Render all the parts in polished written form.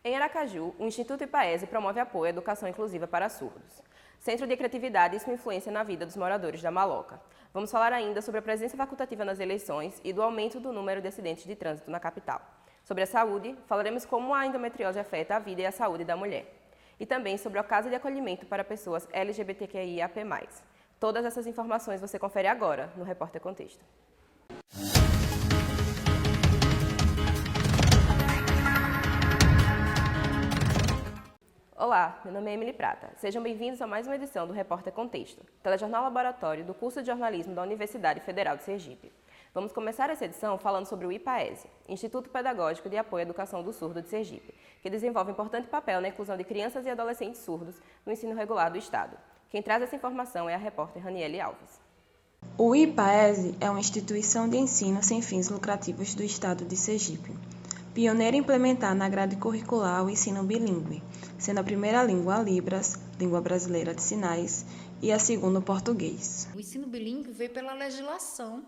Em Aracaju, o Instituto IPAESE promove apoio à educação inclusiva para surdos. Centro de criatividade e sua influência na vida dos moradores da Maloca. Vamos falar ainda sobre a presença facultativa nas eleições e do aumento do número de acidentes de trânsito na capital. Sobre a saúde, falaremos como a endometriose afeta a vida e a saúde da mulher. E também sobre a casa de acolhimento para pessoas LGBTQIAP+. Todas essas informações você confere agora no Repórter Contexto. Olá, meu nome é Emily Prata. Sejam bem-vindos a mais uma edição do Repórter Contexto, telejornal laboratório do curso de jornalismo da Universidade Federal de Sergipe. Vamos começar essa edição falando sobre o IPAESE, Instituto Pedagógico de Apoio à Educação do Surdo de Sergipe, que desenvolve importante papel na inclusão de crianças e adolescentes surdos no ensino regular do Estado. Quem traz essa informação é a repórter Raniele Alves. O IPAESE é uma instituição de ensino sem fins lucrativos do Estado de Sergipe, pioneira em implementar na grade curricular o ensino bilíngue, sendo a primeira língua a Libras, língua brasileira de sinais, e a segunda o português. O ensino bilíngue veio pela legislação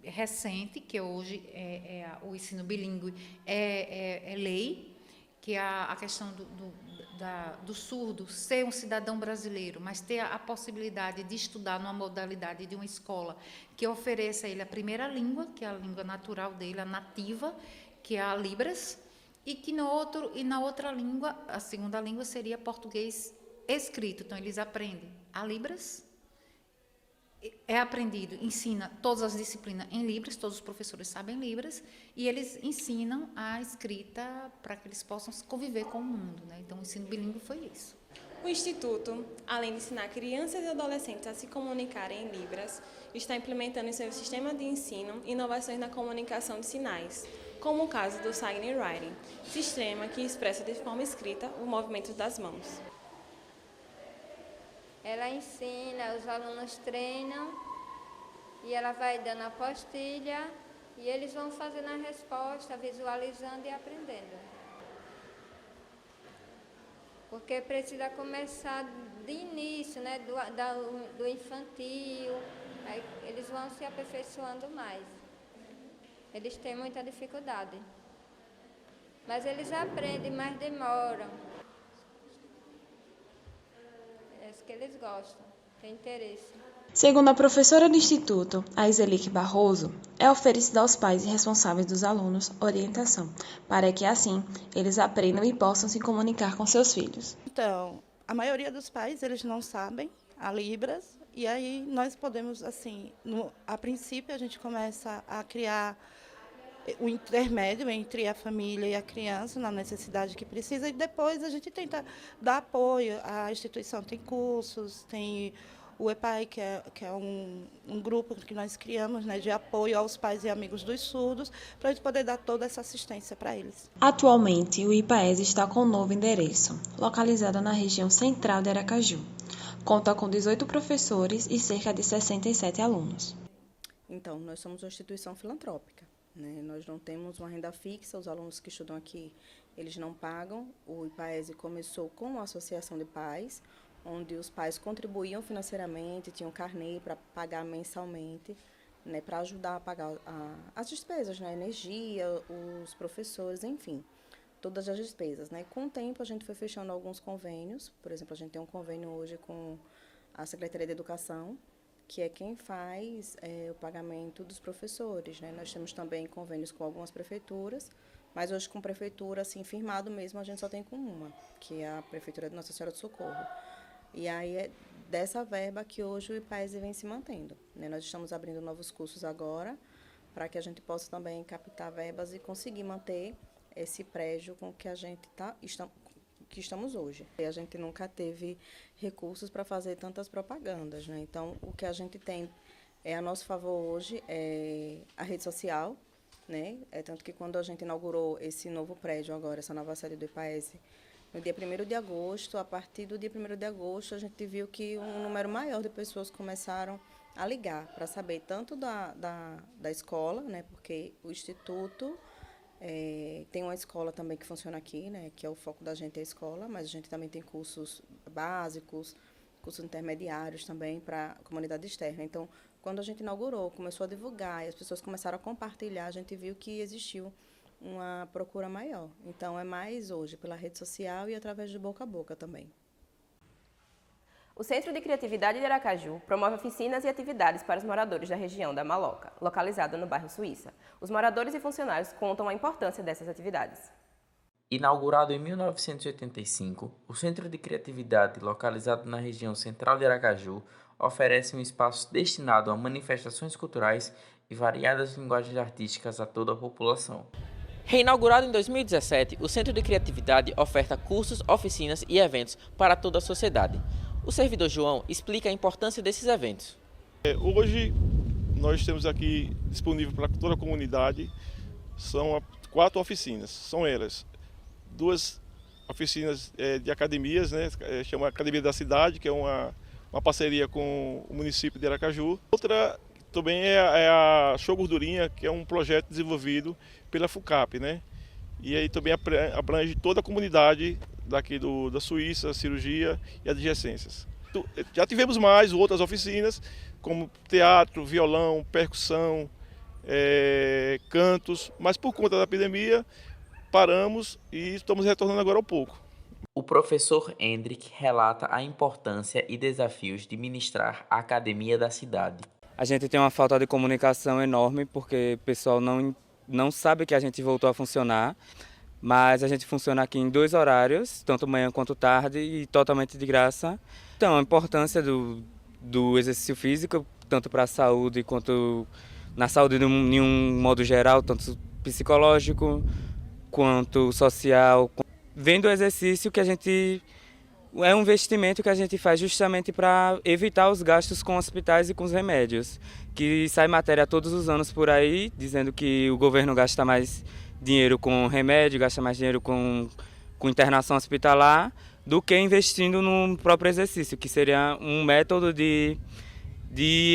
recente, que hoje o ensino bilíngue é lei, que é a questão do surdo ser um cidadão brasileiro, mas ter a possibilidade de estudar numa modalidade de uma escola que ofereça a ele a primeira língua, que é a língua natural dele, a nativa, que é a Libras, e que na outra língua, a segunda língua seria português escrito. Então, eles aprendem a Libras, é aprendido, ensina todas as disciplinas em Libras, todos os professores sabem Libras, e eles ensinam a escrita para que eles possam conviver com o mundo, né? Então, o ensino bilíngue foi isso. O Instituto, além de ensinar crianças e adolescentes a se comunicarem em Libras, está implementando em seu sistema de ensino inovações na comunicação de sinais, como o caso do Sign Writing, sistema que expressa de forma escrita o movimento das mãos. Ela ensina, os alunos treinam e ela vai dando a apostila e eles vão fazendo a resposta, visualizando e aprendendo. Porque precisa começar de início, né, do infantil, aí eles vão se aperfeiçoando mais. Eles têm muita dificuldade, mas eles aprendem, mas demoram. É isso que eles gostam, têm interesse. Segundo a professora do Instituto, a Iselique Barroso, é oferecida aos pais e responsáveis dos alunos orientação, para que assim eles aprendam e possam se comunicar com seus filhos. Então, a maioria dos pais, eles não sabem a Libras, e aí nós podemos, assim, a princípio a gente começa a criar o intermédio entre a família e a criança na necessidade que precisa, e depois a gente tenta dar apoio. A instituição tem cursos, tem o EPAI, que é um grupo que nós criamos, né, de apoio aos pais e amigos dos surdos, para a gente poder dar toda essa assistência para eles. Atualmente, o IPAESE está com um novo endereço, localizado na região central de Aracaju. Conta com 18 professores e cerca de 67 alunos. Então, nós somos uma instituição filantrópica, né? Nós não temos uma renda fixa, os alunos que estudam aqui, eles não pagam. O IPAESE começou com uma associação de pais, onde os pais contribuíam financeiramente, tinham carnê para pagar mensalmente, né, para ajudar a pagar as despesas, né, a energia, os professores, enfim, todas as despesas, né. Com o tempo, a gente foi fechando alguns convênios. Por exemplo, a gente tem um convênio hoje com a Secretaria de Educação, que é quem faz o pagamento dos professores, né. Nós temos também convênios com algumas prefeituras, mas hoje com prefeitura, assim, firmado mesmo, a gente só tem com uma, que é a Prefeitura de Nossa Senhora do Socorro. E aí é dessa verba que hoje o IPAESE vem se mantendo, né? Nós estamos abrindo novos cursos agora, para que a gente possa também captar verbas e conseguir manter esse prédio com que a gente que estamos hoje. E a gente nunca teve recursos para fazer tantas propagandas, né? Então, o que a gente tem a nosso favor hoje é a rede social, né? Tanto que quando a gente inaugurou esse novo prédio agora, essa nova sede do IPAESE, no dia 1º de agosto, a partir do dia 1º de agosto, a gente viu que um número maior de pessoas começaram a ligar para saber tanto da escola, né, porque o Instituto tem uma escola também que funciona aqui, né, que é o foco da gente, é a escola, mas a gente também tem cursos básicos, cursos intermediários também para a comunidade externa. Então, quando a gente inaugurou, começou a divulgar e as pessoas começaram a compartilhar, a gente viu que existiu uma procura maior. Então, é mais hoje pela rede social e através de boca a boca também. O Centro de Criatividade de Aracaju promove oficinas e atividades para os moradores da região da Maloca, localizada no bairro Suíça. Os moradores e funcionários contam a importância dessas atividades. Inaugurado em 1985, o Centro de Criatividade, localizado na região central de Aracaju, oferece um espaço destinado a manifestações culturais e variadas linguagens artísticas a toda a população. Reinaugurado em 2017, o Centro de Criatividade oferta cursos, oficinas e eventos para toda a sociedade. O servidor João explica a importância desses eventos. Hoje nós temos aqui disponível para toda a comunidade, são 4 oficinas, são elas 2 oficinas de academias, né, chama Academia da Cidade, que é uma parceria com o município de Aracaju. Outra também é a Show Gordurinha, que é um projeto desenvolvido pela FUCAP, né, e aí também abrange toda a comunidade daqui da Suíça, cirurgia e adjacências. Já tivemos mais outras oficinas, como teatro, violão, percussão, cantos, mas por conta da epidemia paramos e estamos retornando agora ao pouco. O professor Hendrik relata a importância e desafios de ministrar a Academia da Cidade. A gente tem uma falta de comunicação enorme, porque o pessoal não sabe que a gente voltou a funcionar, mas a gente funciona aqui em 2 horários, tanto manhã quanto tarde, e totalmente de graça. Então, a importância do exercício físico, tanto para a saúde quanto na saúde de um modo geral, tanto psicológico quanto social. Vendo o exercício que a gente é um investimento que a gente faz justamente para evitar os gastos com hospitais e com os remédios, que sai matéria todos os anos por aí dizendo que o governo gasta mais dinheiro com remédio, gasta mais dinheiro com internação hospitalar do que investindo no próprio exercício, que seria um método de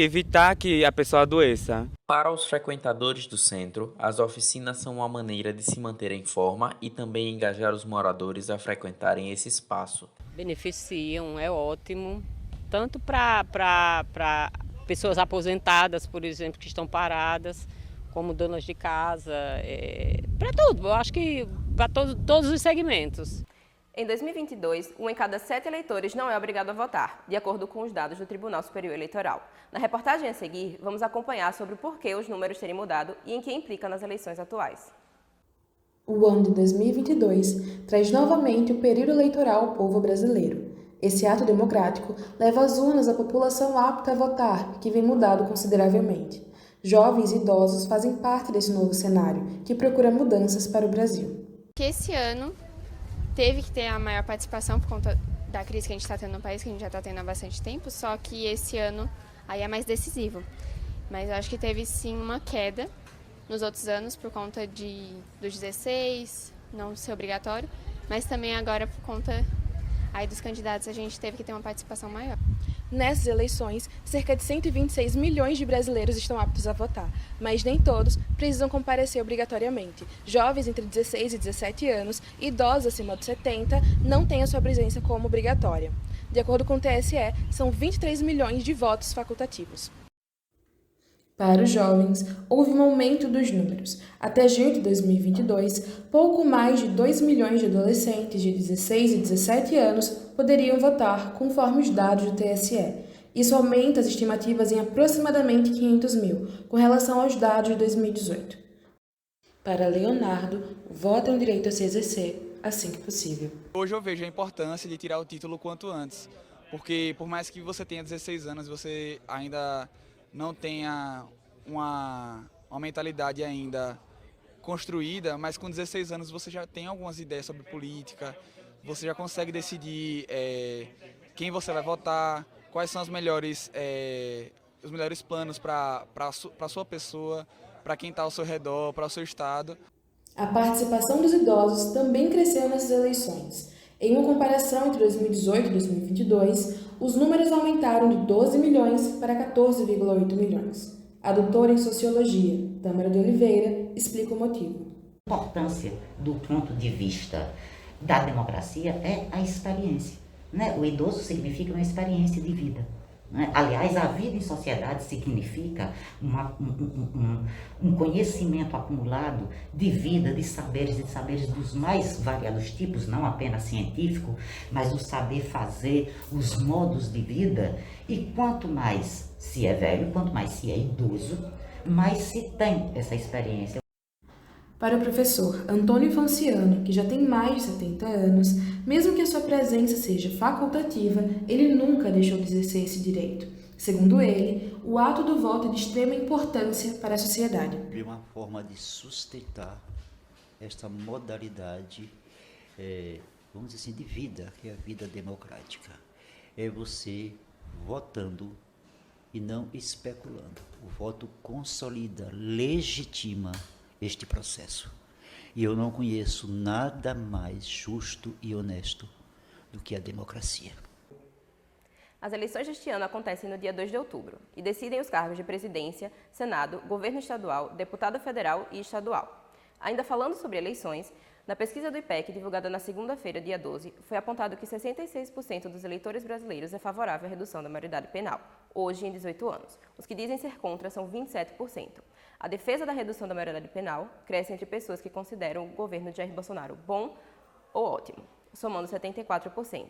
evitar que a pessoa adoeça. Para os frequentadores do centro, as oficinas são uma maneira de se manter em forma e também engajar os moradores a frequentarem esse espaço. Beneficiam, é ótimo, tanto para pessoas aposentadas, por exemplo, que estão paradas, como donas de casa, para tudo, eu acho que para todos os segmentos. Em 2022, 1 em cada 7 eleitores não é obrigado a votar, de acordo com os dados do Tribunal Superior Eleitoral. Na reportagem a seguir, vamos acompanhar sobre o porquê os números terem mudado e em que implica nas eleições atuais. O ano de 2022 traz novamente o período eleitoral ao povo brasileiro. Esse ato democrático leva às urnas a população apta a votar, que vem mudado consideravelmente. Jovens e idosos fazem parte desse novo cenário, que procura mudanças para o Brasil. Esse ano teve que ter a maior participação por conta da crise que a gente está tendo no país, que a gente já está tendo há bastante tempo, só que esse ano aí é mais decisivo. Mas eu acho que teve sim uma queda nos outros anos por conta dos 16, não ser obrigatório, mas também agora por conta aí dos candidatos a gente teve que ter uma participação maior. Nessas eleições, cerca de 126 milhões de brasileiros estão aptos a votar, mas nem todos precisam comparecer obrigatoriamente. Jovens entre 16 e 17 anos e idosos acima de 70 não têm a sua presença como obrigatória. De acordo com o TSE, são 23 milhões de votos facultativos. Para os jovens, houve um aumento dos números. Até junho de 2022, pouco mais de 2 milhões de adolescentes de 16 e 17 anos poderiam votar, conforme os dados do TSE. Isso aumenta as estimativas em aproximadamente 500 mil, com relação aos dados de 2018. Para Leonardo, o voto é um direito a se exercer assim que possível. Hoje eu vejo a importância de tirar o título o quanto antes, porque por mais que você tenha 16 anos, você ainda não tenha uma mentalidade ainda construída, mas com 16 anos você já tem algumas ideias sobre política, você já consegue decidir quem você vai votar, quais são os melhores planos para a sua pessoa, para quem está ao seu redor, para o seu estado. A participação dos idosos também cresceu nessas eleições. Em uma comparação entre 2018 e 2022, os números aumentaram de 12 milhões para 14,8 milhões. A doutora em Sociologia, Tâmara de Oliveira, explica o motivo. A importância do ponto de vista da democracia é a experiência, né? O idoso significa uma experiência de vida. Aliás, a vida em sociedade significa um conhecimento acumulado de vida, de saberes dos mais variados tipos, não apenas científico, mas o saber fazer, os modos de vida. E quanto mais se é velho, quanto mais se é idoso, mais se tem essa experiência. Para o professor Antônio Fonciano, que já tem mais de 70 anos, mesmo que a sua presença seja facultativa, ele nunca deixou de exercer esse direito. Segundo ele, o ato do voto é de extrema importância para a sociedade. É uma forma de sustentar esta modalidade, vamos dizer assim, de vida, que é a vida democrática. É você votando e não especulando. O voto consolida, legitima este processo. E eu não conheço nada mais justo e honesto do que a democracia. As eleições deste ano acontecem no dia 2 de outubro e decidem os cargos de presidência, Senado, governo estadual, deputado federal e estadual. Ainda falando sobre eleições, na pesquisa do IPEC, divulgada na segunda-feira, dia 12, foi apontado que 66% dos eleitores brasileiros é favorável à redução da maioridade penal, hoje em 18 anos. Os que dizem ser contra são 27%. A defesa da redução da maioridade penal cresce entre pessoas que consideram o governo de Jair Bolsonaro bom ou ótimo, somando 74%.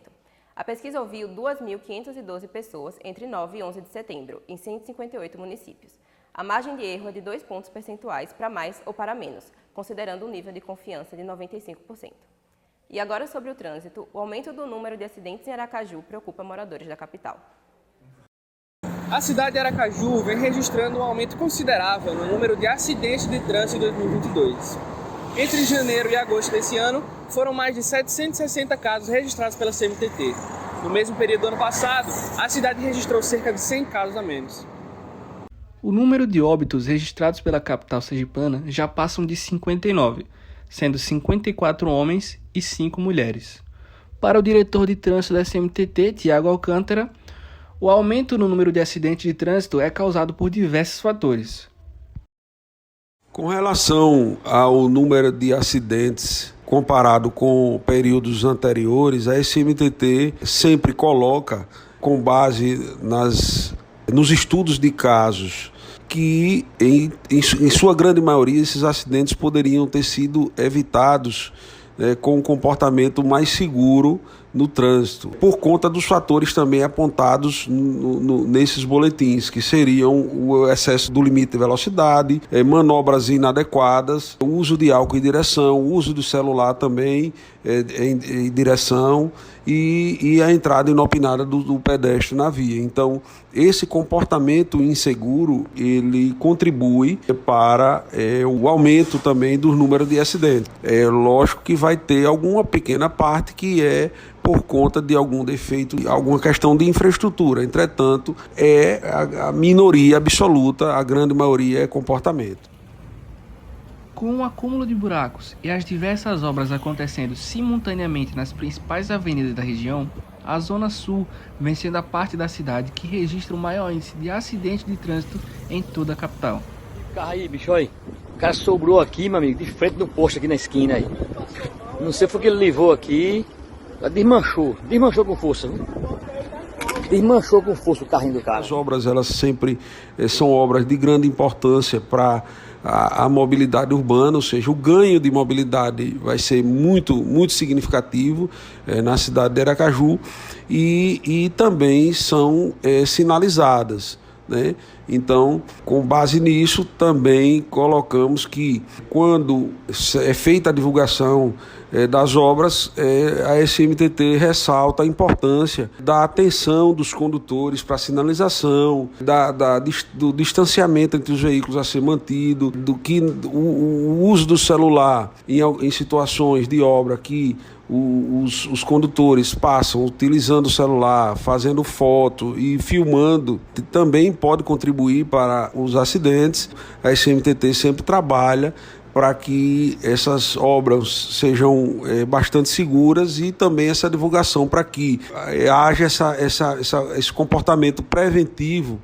A pesquisa ouviu 2.512 pessoas entre 9 e 11 de setembro, em 158 municípios. A margem de erro é de 2 pontos percentuais para mais ou para menos, considerando um nível de confiança de 95%. E agora sobre o trânsito, o aumento do número de acidentes em Aracaju preocupa moradores da capital. A cidade de Aracaju vem registrando um aumento considerável no número de acidentes de trânsito em 2022. Entre janeiro e agosto desse ano, foram mais de 760 casos registrados pela CMTT. No mesmo período do ano passado, a cidade registrou cerca de 100 casos a menos. O número de óbitos registrados pela capital sergipana já passam de 59, sendo 54 homens e 5 mulheres. Para o diretor de trânsito da CMTT, Tiago Alcântara, o aumento no número de acidentes de trânsito é causado por diversos fatores. Com relação ao número de acidentes comparado com períodos anteriores, a SMTT sempre coloca, com base nos estudos de casos, que em sua grande maioria esses acidentes poderiam ter sido evitados com um comportamento mais seguro no trânsito, por conta dos fatores também apontados nesses boletins, que seriam o excesso do limite de velocidade, manobras inadequadas, o uso de álcool em direção, o uso do celular também em direção e a entrada inopinada do pedestre na via. Então, esse comportamento inseguro, ele contribui para o aumento também do número de acidentes. É lógico que vai ter alguma pequena parte que é por conta de algum defeito, alguma questão de infraestrutura. Entretanto, é a minoria absoluta, a grande maioria é comportamento. Com o acúmulo de buracos e as diversas obras acontecendo simultaneamente nas principais avenidas da região, a Zona Sul vem sendo a parte da cidade que registra o maior índice de acidentes de trânsito em toda a capital. Carro aí, bicho, olha. O cara sobrou aqui, meu amigo, de frente do posto aqui na esquina aí. Não sei foi que ele levou aqui, desmanchou com força, viu? Desmanchou com força o carrinho do cara. As obras, elas sempre são obras de grande importância para a mobilidade urbana, ou seja, o ganho de mobilidade vai ser muito, muito significativo na cidade de Aracaju e também são sinalizadas, né? Então, com base nisso, também colocamos que quando é feita a divulgação das obras, a SMTT ressalta a importância da atenção dos condutores para a sinalização, do distanciamento entre os veículos a ser mantido, o uso do celular em situações de obra que os condutores passam utilizando o celular, fazendo foto e filmando, também pode contribuir para os acidentes. A SMTT sempre trabalha para que essas obras sejam bastante seguras e também essa divulgação para que haja esse comportamento preventivo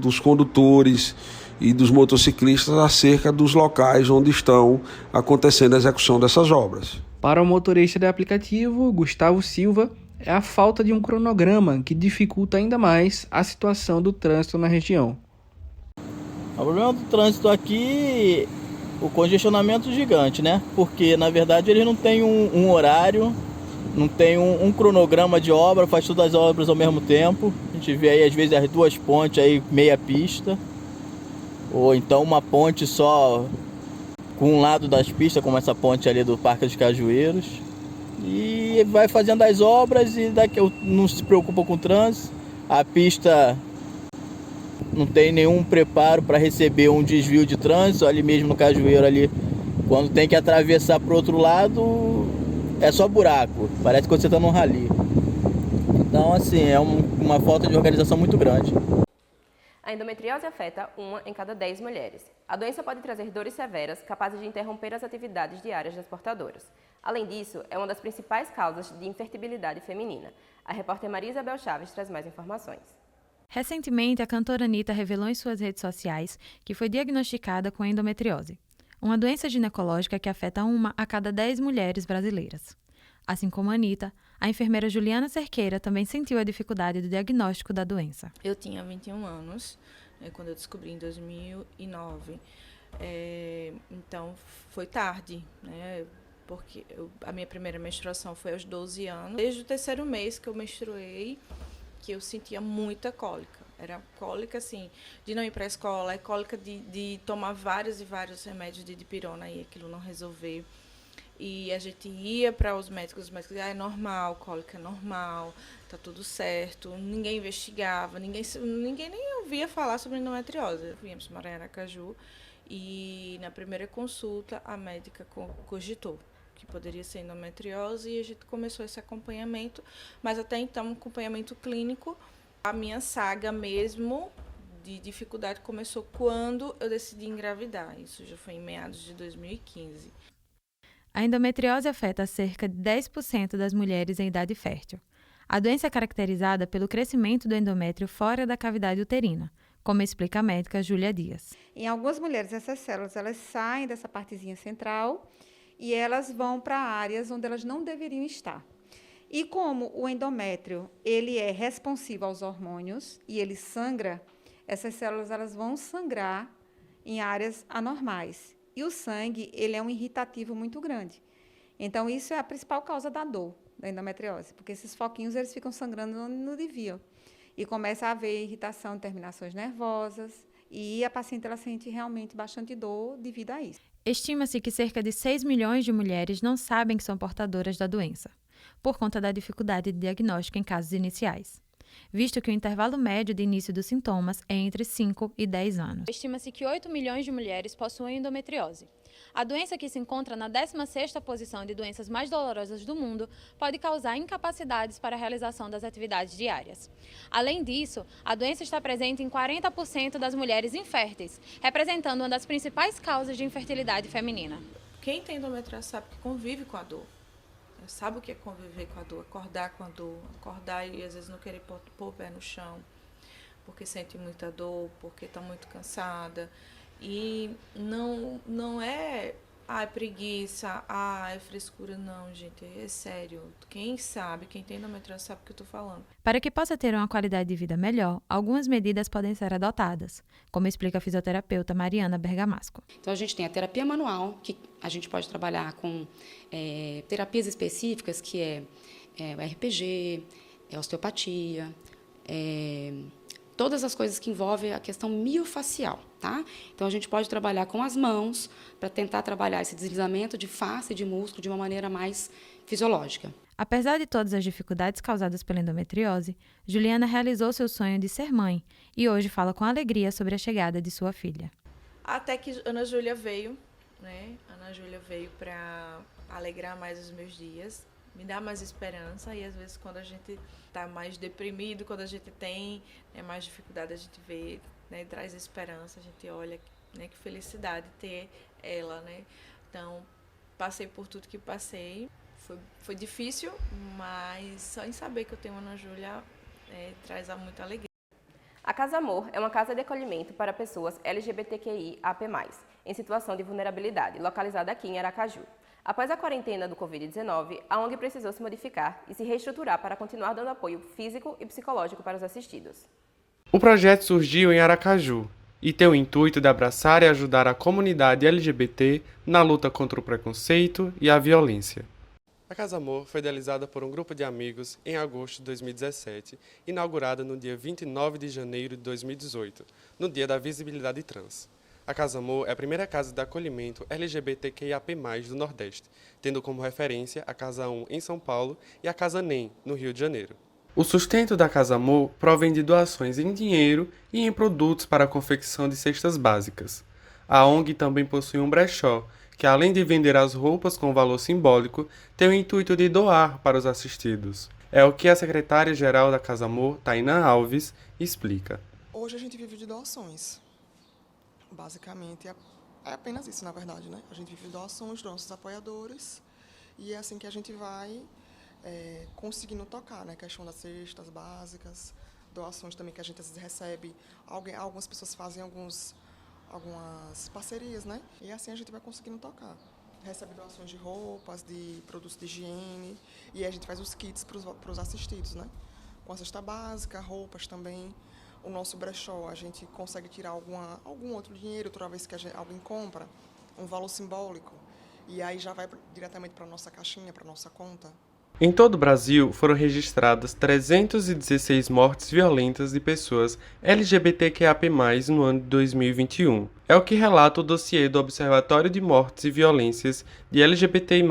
dos condutores e dos motociclistas acerca dos locais onde estão acontecendo a execução dessas obras. Para o motorista de aplicativo, Gustavo Silva, é a falta de um cronograma que dificulta ainda mais a situação do trânsito na região. O problema do trânsito aqui, o congestionamento gigante, né? Porque, na verdade, eles não têm um horário, não tem um cronograma de obra, faz todas as obras ao mesmo tempo. A gente vê aí, às vezes, as duas pontes aí, meia pista. Ou então uma ponte só com um lado das pistas, como essa ponte ali do Parque dos Cajueiros. E vai fazendo as obras e daqui não se preocupa com o trânsito. A pista não tem nenhum preparo para receber um desvio de trânsito. Ali mesmo no Cajueiro, ali, quando tem que atravessar para o outro lado, é só buraco. Parece que você está num rally. Então, assim, é uma falta de organização muito grande. A endometriose afeta 1 em cada 10 mulheres. A doença pode trazer dores severas, capazes de interromper as atividades diárias das portadoras. Além disso, é uma das principais causas de infertilidade feminina. A repórter Maria Isabel Chaves traz mais informações. Recentemente, a cantora Anitta revelou em suas redes sociais que foi diagnosticada com endometriose, uma doença ginecológica que afeta 1 a cada 10 mulheres brasileiras. Assim como a Anitta, a enfermeira Juliana Cerqueira também sentiu a dificuldade do diagnóstico da doença. Eu tinha 21 anos, quando eu descobri em 2009. Então, foi tarde, né? Porque a minha primeira menstruação foi aos 12 anos. Desde o 3º mês que eu menstruei, que eu sentia muita cólica. Era cólica, assim, de não ir para a escola, é cólica de tomar vários e vários remédios de dipirona e aquilo não resolver. E a gente ia para os médicos diziam, é normal, cólica é normal, tá tudo certo. Ninguém investigava, ninguém nem ouvia falar sobre endometriose. Viemos morar em Aracaju e na primeira consulta a médica cogitou que poderia ser endometriose e a gente começou esse acompanhamento, mas até então acompanhamento clínico. A minha saga mesmo de dificuldade começou quando eu decidi engravidar, isso já foi em meados de 2015. A endometriose afeta cerca de 10% das mulheres em idade fértil. A doença é caracterizada pelo crescimento do endométrio fora da cavidade uterina, como explica a médica Júlia Dias. Em algumas mulheres, essas células elas saem dessa partezinha central e elas vão para áreas onde elas não deveriam estar. E como o endométrio ele é responsivo aos hormônios e ele sangra, essas células elas vão sangrar em áreas anormais. E o sangue, ele é um irritativo muito grande. Então, isso é a principal causa da dor da endometriose, porque esses foquinhos eles ficam sangrando onde não deviam. E começa a haver irritação de terminações nervosas, e a paciente ela sente realmente bastante dor devido a isso. Estima-se que cerca de 6 milhões de mulheres não sabem que são portadoras da doença, por conta da dificuldade de diagnóstico em casos iniciais, visto que o intervalo médio de início dos sintomas é entre 5 e 10 anos. Estima-se que 8 milhões de mulheres possuem endometriose. A doença, que se encontra na 16ª posição de doenças mais dolorosas do mundo, pode causar incapacidades para a realização das atividades diárias. Além disso, a doença está presente em 40% das mulheres inférteis, representando uma das principais causas de infertilidade feminina. Quem tem endometriose sabe que convive com a dor. Sabe o que é conviver com a dor, acordar com a dor, acordar e às vezes não querer pôr o pé no chão, porque sente muita dor, porque está muito cansada. E não é preguiça, é frescura, não, gente, é sério. Quem sabe, quem tem endometriose sabe o que eu estou falando. Para que possa ter uma qualidade de vida melhor, algumas medidas podem ser adotadas, como explica a fisioterapeuta Mariana Bergamasco. Então, a gente tem a terapia manual, que a gente pode trabalhar com terapias específicas, que é o RPG, osteopatia, todas as coisas que envolvem a questão miofacial, tá? Então, a gente pode trabalhar com as mãos para tentar trabalhar esse deslizamento de face e de músculo de uma maneira mais fisiológica. Apesar de todas as dificuldades causadas pela endometriose, Juliana realizou seu sonho de ser mãe e hoje fala com alegria sobre a chegada de sua filha. Até que Ana Júlia veio, né? Ana Júlia veio para alegrar mais os meus dias, me dá mais esperança, e às vezes quando a gente está mais deprimido, quando a gente tem mais dificuldade, a gente vê, né, traz esperança, a gente olha, né, que felicidade ter ela, né? Então, passei por tudo que passei, foi difícil, mas só em saber que eu tenho Ana Júlia traz muita alegria. A Casa Amor é uma casa de acolhimento para pessoas LGBTQIAP+, em situação de vulnerabilidade, localizada aqui em Aracaju. Após a quarentena do Covid-19, a ONG precisou se modificar e se reestruturar para continuar dando apoio físico e psicológico para os assistidos. O projeto surgiu em Aracaju e tem o intuito de abraçar e ajudar a comunidade LGBT na luta contra o preconceito e a violência. A Casa Amor foi idealizada por um grupo de amigos em agosto de 2017, inaugurada no dia 29 de janeiro de 2018, no Dia da Visibilidade Trans. A Casa Amor é a primeira casa de acolhimento LGBTQIAP+, do Nordeste, tendo como referência a Casa 1 em São Paulo e a Casa NEM, no Rio de Janeiro. O sustento da Casa Amor provém de doações em dinheiro e em produtos para a confecção de cestas básicas. A ONG também possui um brechó, que além de vender as roupas com valor simbólico, tem o intuito de doar para os assistidos. É o que a secretária-geral da Casa Amor, Tainá Alves, explica. Hoje a gente vive de doações. Basicamente, é apenas isso, na verdade, né? A gente vive de doações dos nossos apoiadores e é assim que a gente vai conseguindo tocar, né? A questão das cestas básicas, doações também que a gente às vezes recebe. Algumas pessoas fazem algumas parcerias, né? E assim a gente vai conseguindo tocar. Recebe doações de roupas, de produtos de higiene e a gente faz os kits para os assistidos, né? Com a cesta básica, roupas também. O nosso brechó, a gente consegue tirar algum outro dinheiro toda vez que alguém compra, um valor simbólico, e aí já vai diretamente para a nossa caixinha, para a nossa conta. Em todo o Brasil, foram registradas 316 mortes violentas de pessoas LGBTQIAP+, no ano de 2021. É o que relata o dossiê do Observatório de Mortes e Violências de LGBTI+,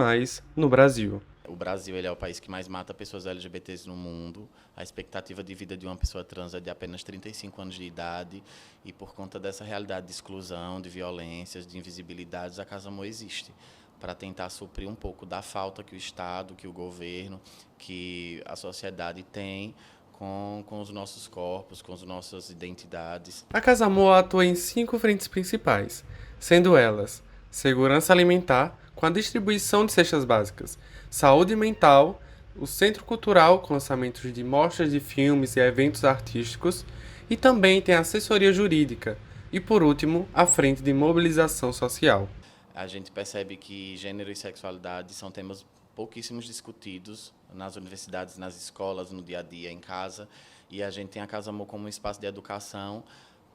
no Brasil. O Brasil ele é o país que mais mata pessoas LGBTs no mundo. A expectativa de vida de uma pessoa trans é de apenas 35 anos de idade. E por conta dessa realidade de exclusão, de violências, de invisibilidades, a Casa Amor existe para tentar suprir um pouco da falta que o Estado, que o governo, que a sociedade tem com os nossos corpos, com as nossas identidades. A Casa Amor atua em 5 frentes principais, sendo elas segurança alimentar, com a distribuição de cestas básicas, saúde mental, o Centro Cultural com lançamentos de mostras de filmes e eventos artísticos e também tem a assessoria jurídica e, por último, a frente de mobilização social. A gente percebe que gênero e sexualidade são temas pouquíssimos discutidos nas universidades, nas escolas, no dia a dia, em casa, e a gente tem a Casa Amor como um espaço de educação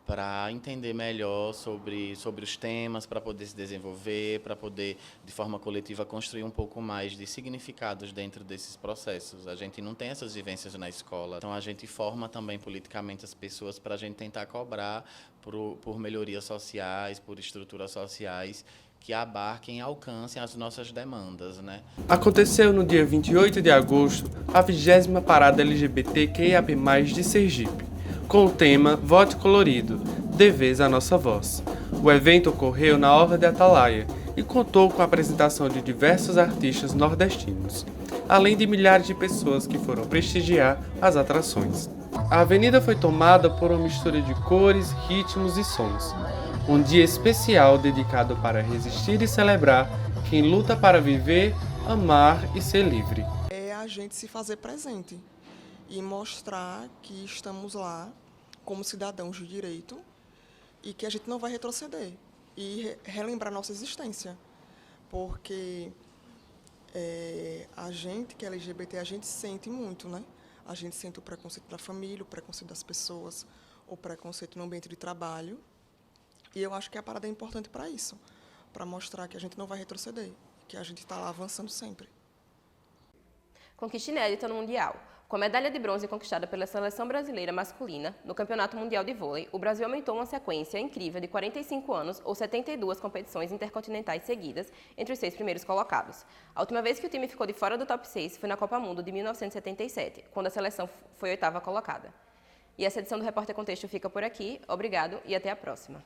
para entender melhor sobre os temas, para poder se desenvolver, para poder, de forma coletiva, construir um pouco mais de significados dentro desses processos. A gente não tem essas vivências na escola, então a gente forma também politicamente as pessoas para a gente tentar cobrar por melhorias sociais, por estruturas sociais que abarquem e alcancem as nossas demandas, né? Aconteceu no dia 28 de agosto a 20ª Parada LGBTQIAP+, de Sergipe, com o tema Vote Colorido, dê vez à nossa voz. O evento ocorreu na Orla de Atalaia e contou com a apresentação de diversos artistas nordestinos, além de milhares de pessoas que foram prestigiar as atrações. A avenida foi tomada por uma mistura de cores, ritmos e sons. Um dia especial dedicado para resistir e celebrar quem luta para viver, amar e ser livre. É a gente se fazer presente e mostrar que estamos lá como cidadãos de direito e que a gente não vai retroceder e relembrar nossa existência, porque a gente que é LGBT, a gente sente muito, né? A gente sente o preconceito da família, o preconceito das pessoas, o preconceito no ambiente de trabalho, e eu acho que a parada é importante para isso, para mostrar que a gente não vai retroceder, que a gente está lá avançando sempre. Conquista inédita no Mundial. Com a medalha de bronze conquistada pela seleção brasileira masculina no Campeonato Mundial de Vôlei, o Brasil aumentou uma sequência incrível de 45 anos ou 72 competições intercontinentais seguidas entre os 6 primeiros colocados. A última vez que o time ficou de fora do top 6 foi na Copa Mundo de 1977, quando a seleção foi 8ª colocada. E essa edição do Repórter Contexto fica por aqui. Obrigado e até a próxima.